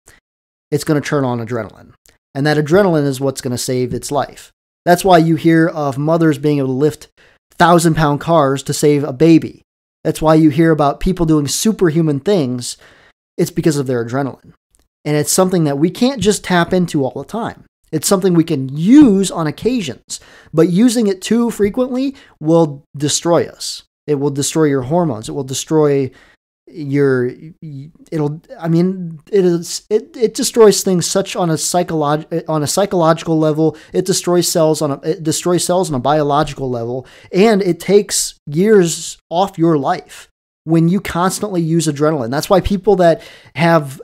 it's going to turn on adrenaline. And that adrenaline is what's going to save its life. That's why you hear of mothers being able to lift 1,000-pound cars to save a baby. That's why you hear about people doing superhuman things. It's because of their adrenaline. And it's something that we can't just tap into all the time. It's something we can use on occasions, but using it too frequently will destroy us. It will destroy your hormones. It will destroy it destroys things such on a psychological level. It destroys cells on a biological level, and it takes years off your life when you constantly use adrenaline. That's why people that have,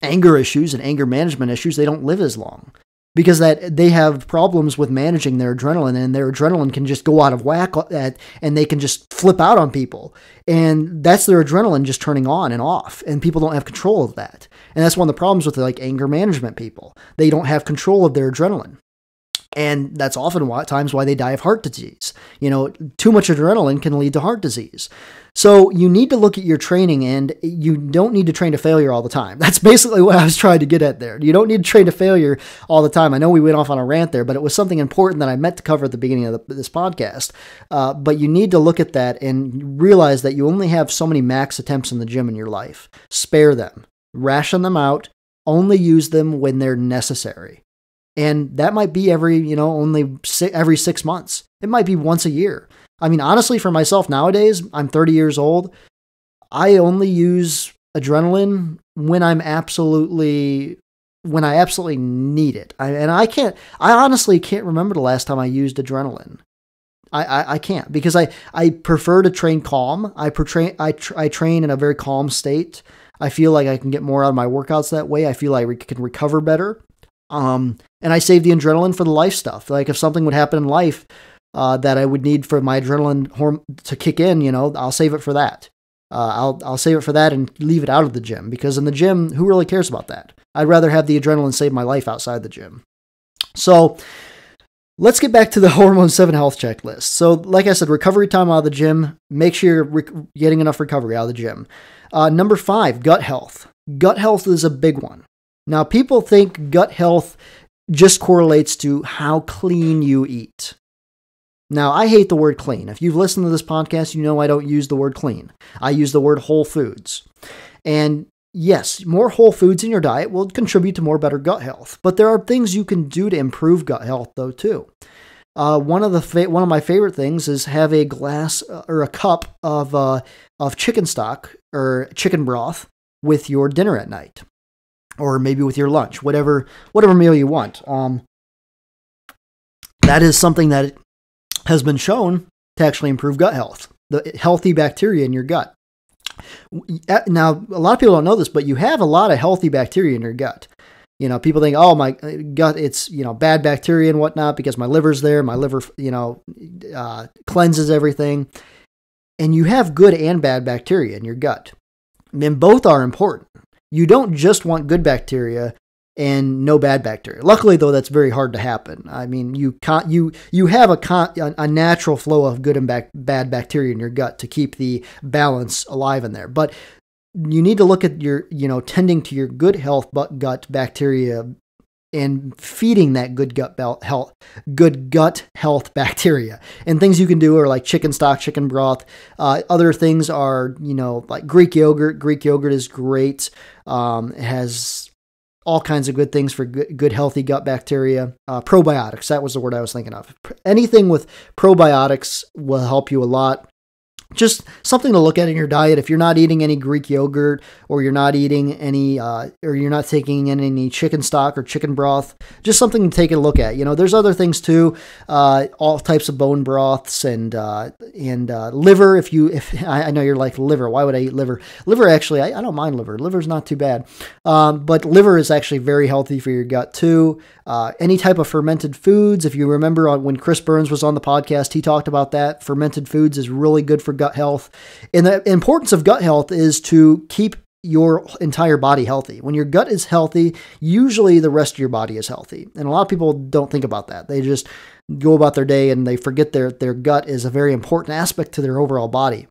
anger issues and anger management issues, they don't live as long, because that they have problems with managing their adrenaline, and their adrenaline can just go out of whack and they can just flip out on people. And that's their adrenaline just turning on and off, and people don't have control of that. And that's one of the problems with anger management people. They don't have control of their adrenaline. And that's often times why they die of heart disease. Too much adrenaline can lead to heart disease. So you need to look at your training, and you don't need to train to failure all the time. That's basically what I was trying to get at there. You don't need to train to failure all the time. I know we went off on a rant there, but it was something important that I meant to cover at the beginning of this podcast. But you need to look at that and realize that you only have so many max attempts in the gym in your life. Spare them. Ration them out. Only use them when they're necessary. And that might be every 6 months. It might be once a year. I mean, honestly, for myself nowadays, I'm 30 years old. I only use adrenaline when I absolutely need it. I honestly can't remember the last time I used adrenaline. I can't, because I prefer to train calm. I train in a very calm state. I feel like I can get more out of my workouts that way. I feel like I can recover better. And I save the adrenaline for the life stuff. Like if something would happen in life that I would need for my adrenaline to kick in, I'll save it for that. I'll save it for that and leave it out of the gym, because in the gym, who really cares about that? I'd rather have the adrenaline save my life outside the gym. So let's get back to the Hormone 7 health checklist. So like I said, recovery time out of the gym. Make sure you're getting enough recovery out of the gym. Number 5, gut health. Gut health is a big one. Now, people think gut health just correlates to how clean you eat. Now, I hate the word clean. If you've listened to this podcast, you know I don't use the word clean. I use the word whole foods. And yes, more whole foods in your diet will contribute to better gut health. But there are things you can do to improve gut health, though, too. One of my favorite things is have a glass or a cup of chicken stock or chicken broth with your dinner at night, or maybe with your lunch, whatever meal you want. That is something that has been shown to actually improve gut health, the healthy bacteria in your gut. Now, a lot of people don't know this, but you have a lot of healthy bacteria in your gut. People think, oh, my gut, it's, bad bacteria and whatnot because my liver's there. My liver, cleanses everything. And you have good and bad bacteria in your gut. And both are important. You don't just want good bacteria and no bad bacteria. Luckily, though, that's very hard to happen. I mean, you have a natural flow of good and bad bacteria in your gut to keep the balance alive in there. But you need to look at your, tending to your good gut bacteria and feeding that good gut health bacteria. And things you can do are like chicken stock, chicken broth. Other things are, like Greek yogurt. Greek yogurt is great. It has all kinds of good things for good healthy gut bacteria. Probiotics, that was the word I was thinking of. Anything with probiotics will help you a lot. Just something to look at in your diet. If you're not eating any Greek yogurt, or you're not eating any, or you're not taking in any chicken stock or chicken broth, just something to take a look at. There's other things too, all types of bone broths and liver. If I know you're like, liver, why would I eat liver? Liver, actually, I don't mind liver. Liver's not too bad. But liver is actually very healthy for your gut too. Any type of fermented foods. If you remember when Chris Burns was on the podcast, he talked about that. Fermented foods is really good for gut health. And the importance of gut health is to keep your entire body healthy. When your gut is healthy, usually the rest of your body is healthy. And a lot of people don't think about that. They just go about their day and they forget their gut is a very important aspect to their overall body.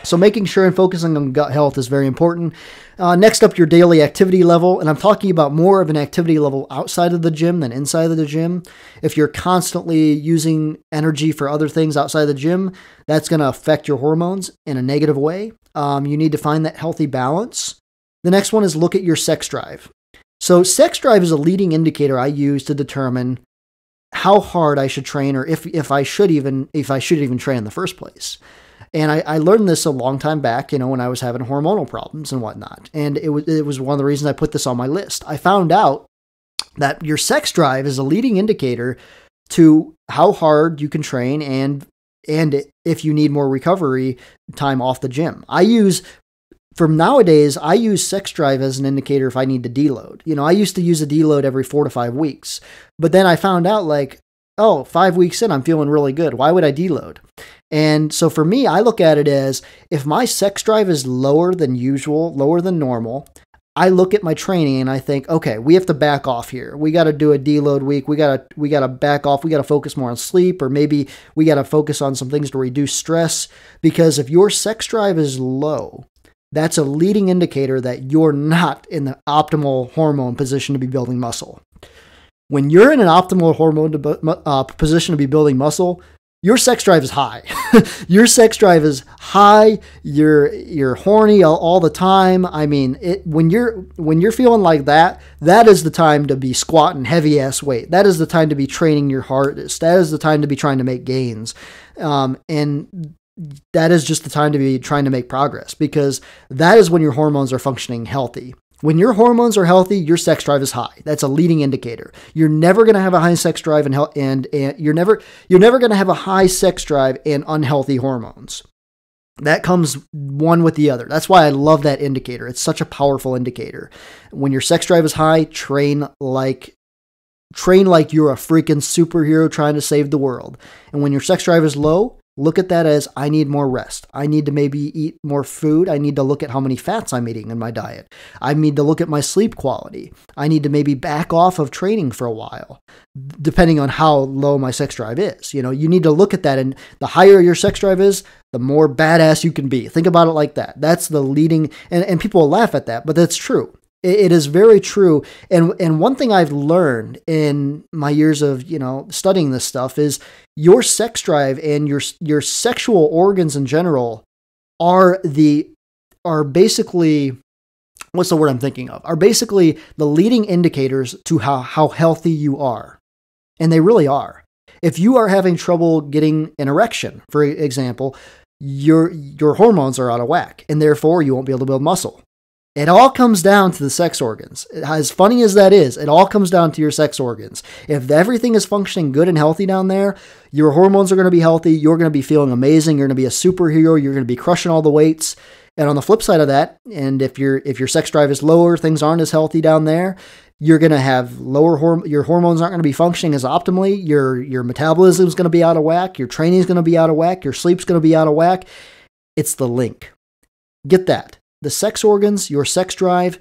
So making sure and focusing on gut health is very important. Next up, your daily activity level. And I'm talking about more of an activity level outside of the gym than inside of the gym. If you're constantly using energy for other things outside of the gym, that's going to affect your hormones in a negative way. You need to find that healthy balance. The next one is look at your sex drive. So sex drive is a leading indicator I use to determine how hard I should train, or if I should even train in the first place. And I learned this a long time back, when I was having hormonal problems and whatnot. And it was one of the reasons I put this on my list. I found out that your sex drive is a leading indicator to how hard you can train and if you need more recovery time off the gym. I use sex drive as an indicator if I need to deload. I used to use a deload every 4 to 5 weeks, but then I found out 5 weeks in, I'm feeling really good. Why would I deload? And so for me, I look at it as if my sex drive is lower than usual, lower than normal, I look at my training and I think, okay, we have to back off here. We got to do a deload week. We got to back off. We got to focus more on sleep, or maybe we got to focus on some things to reduce stress. Because if your sex drive is low, that's a leading indicator that you're not in the optimal hormone position to be building muscle. When you're in an optimal hormone position to be building muscle, your sex drive is high. Your sex drive is high. You're horny all the time. I mean, when you're feeling like that, that is the time to be squatting heavy ass weight. That is the time to be training your hardest. That is the time to be trying to make gains. And that is just the time to be trying to make progress, because that is when your hormones are functioning healthy. When your hormones are healthy, your sex drive is high. That's a leading indicator. You're never going to have a high sex drive and you're never going to have a high sex drive and unhealthy hormones. That comes one with the other. That's why I love that indicator. It's such a powerful indicator. When your sex drive is high, train like you're a freaking superhero trying to save the world. And when your sex drive is low, look at that as, I need more rest. I need to maybe eat more food. I need to look at how many fats I'm eating in my diet. I need to look at my sleep quality. I need to maybe back off of training for a while, depending on how low my sex drive is. You need to look at that, and the higher your sex drive is, the more badass you can be. Think about it like that. That's the leading, and people will laugh at that, but that's true. It is very true. And one thing I've learned in my years of, studying this stuff is your sex drive and your sexual organs in general are basically, what's the word I'm thinking of? Are basically the leading indicators to how healthy you are. And they really are. If you are having trouble getting an erection, for example, your hormones are out of whack, and therefore you won't be able to build muscle. It all comes down to the sex organs. As funny as that is, it all comes down to your sex organs. If everything is functioning good and healthy down there, your hormones are going to be healthy. You're going to be feeling amazing. You're going to be a superhero. You're going to be crushing all the weights. And on the flip side of that, and if your sex drive is lower, things aren't as healthy down there, you're going to have your hormones aren't going to be functioning as optimally. Your metabolism is going to be out of whack. Your training is going to be out of whack. Your sleep's going to be out of whack. It's the link. Get that. The sex organs, your sex drive,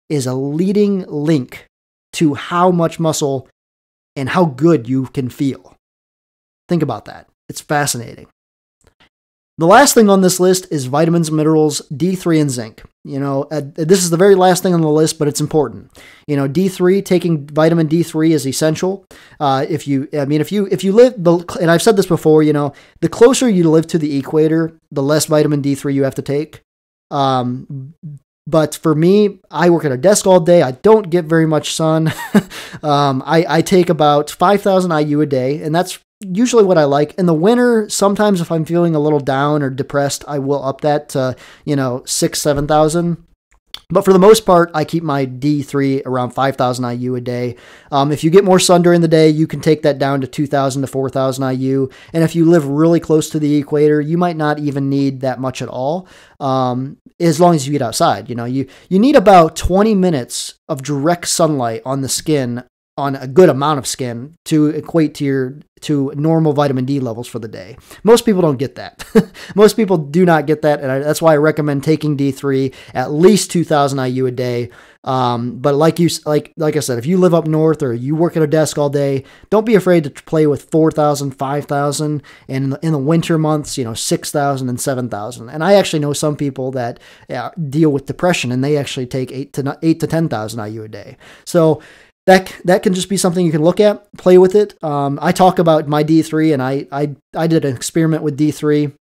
is a leading link to how much muscle and how good you can feel. Think about that. It's fascinating. The last thing on this list is vitamins, minerals, D3 and zinc. This is the very last thing on the list, but it's important. D3, taking vitamin D3 is essential. If you live, and I've said this before, the closer you live to the equator, the less vitamin D3 you have to take. But for me, I work at a desk all day. I don't get very much sun. I take about 5,000 IU a day, and that's usually what I like. In the winter, sometimes if I'm feeling a little down or depressed, I will up that to, 6,000, 7,000. But for the most part, I keep my D3 around 5,000 IU a day. If you get more sun during the day, you can take that down to 2,000 to 4,000 IU. And if you live really close to the equator, you might not even need that much at all, as long as you get outside. You need about 20 minutes of direct sunlight on the skin, on a good amount of skin, to equate to normal vitamin D levels for the day. Most people don't get that. Most people do not get that, and that's why I recommend taking D3 at least 2,000 IU a day. But like I said, if you live up north or you work at a desk all day, don't be afraid to play with 4,000, 5,000, and in the winter months, 6,000 and 7,000. And I actually know some people that deal with depression, and they actually take 8 to 10,000 IU a day. So that can just be something you can look at, play with it. I talk about my D3, and I did an experiment with D3,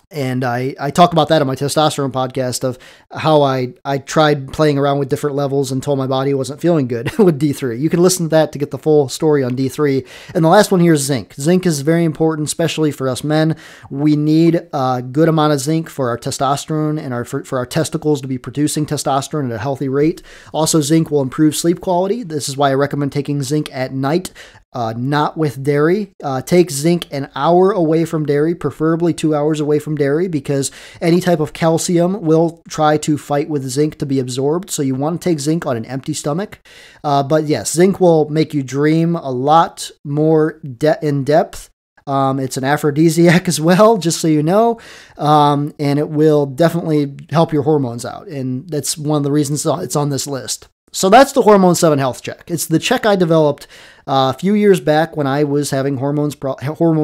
and I talk about that on my testosterone podcast of how I tried playing around with different levels and told my body it wasn't feeling good with D3. You can listen to that to get the full story on D3. And the last one here is zinc. Zinc is very important, especially for us men. We need a good amount of zinc for our testosterone and for our testicles to be producing testosterone at a healthy rate. Also, zinc will improve sleep quality. This is why I recommend taking zinc at night. Not with dairy. Take zinc an hour away from dairy, preferably 2 hours away from dairy, because any type of calcium will try to fight with zinc to be absorbed. So you want to take zinc on an empty stomach. But yes, zinc will make you dream a lot more in depth. It's an aphrodisiac as well, just so you know, and it will definitely help your hormones out. And that's one of the reasons it's on this list. So that's the Hormone 7 Health Check. It's the check I developed a few years back when I was having hormone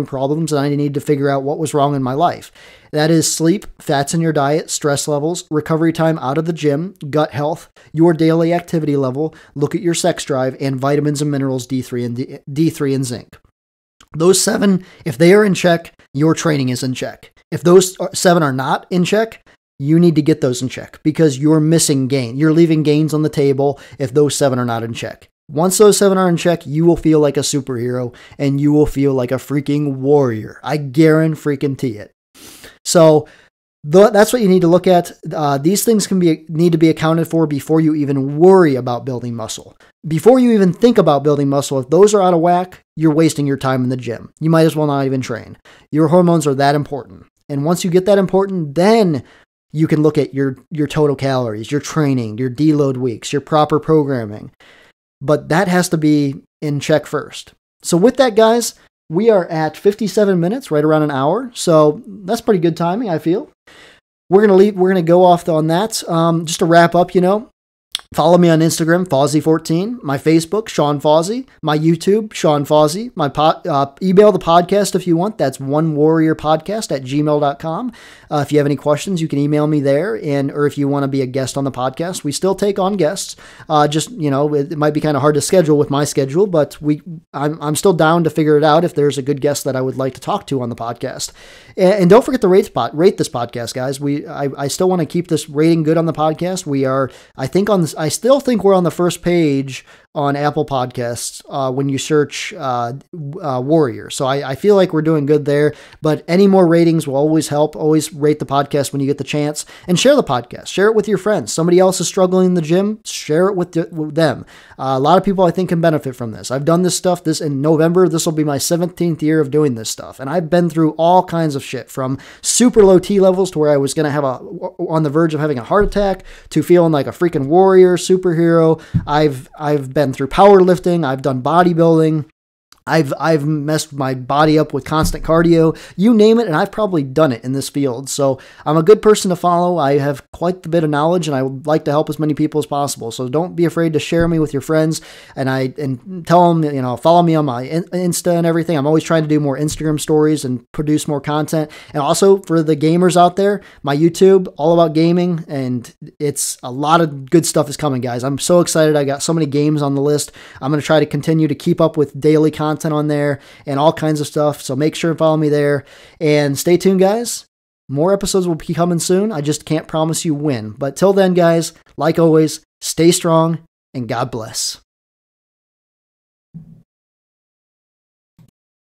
problems and I needed to figure out what was wrong in my life. That is sleep, fats in your diet, stress levels, recovery time out of the gym, gut health, your daily activity level, look at your sex drive, and vitamins and minerals D3 and zinc. Those 7, if they are in check, your training is in check. If those 7 are not in check, you need to get those in check because you're missing gain. You're leaving gains on the table if those 7 are not in check. Once those 7 are in check, you will feel like a superhero and you will feel like a freaking warrior. I guarantee it. So that's what you need to look at. These things need to be accounted for before you even worry about building muscle. Before you even think about building muscle, if those are out of whack, you're wasting your time in the gym. You might as well not even train. Your hormones are that important. And once you get that important, then you can look at your total calories, your training, your deload weeks, your proper programming. But that has to be in check first. So with that, guys, we are at 57 minutes, right around an hour. So that's pretty good timing, I feel. We're going to go off on that. Just to wrap up, follow me on Instagram, Fausey14, my Facebook, Shawn Fausey, my YouTube, Shawn Fausey, my email the podcast if you want. That's onewarriorpodcast@gmail.com. If you have any questions, you can email me there, or if you want to be a guest on the podcast, we still take on guests. It might be kind of hard to schedule with my schedule, but I'm still down to figure it out if there's a good guest that I would like to talk to on the podcast. And don't forget to rate this podcast, guys. I still want to keep this rating good on the podcast. We are, I still think we're on the first page on Apple Podcasts when you search Warrior. So I feel like we're doing good there, but any more ratings will always help. Always rate the podcast when you get the chance, and share the podcast. Share it with your friends. Somebody else is struggling in the gym, share it with them. A lot of people I think can benefit from this. I've done this stuff in November. This will be my 17th year of doing this stuff, and I've been through all kinds of shit, from super low T levels to where I was going to have on the verge of having a heart attack, to feeling like a freaking warrior, superhero. I've been through powerlifting. I've done bodybuilding. I've messed my body up with constant cardio, you name it, and I've probably done it in this field. So I'm a good person to follow. I have quite a bit of knowledge, and I would like to help as many people as possible. So don't be afraid to share me with your friends, and tell them, follow me on my Insta and everything. I'm always trying to do more Instagram stories and produce more content. And also for the gamers out there, my YouTube, all about gaming, and it's a lot of good stuff is coming, guys. I'm so excited. I got so many games on the list. I'm going to try to continue to keep up with daily content on there and all kinds of stuff. So make sure and follow me there, and stay tuned, guys. More episodes will be coming soon. I just can't promise you when, but till then, guys, like always, stay strong and God bless.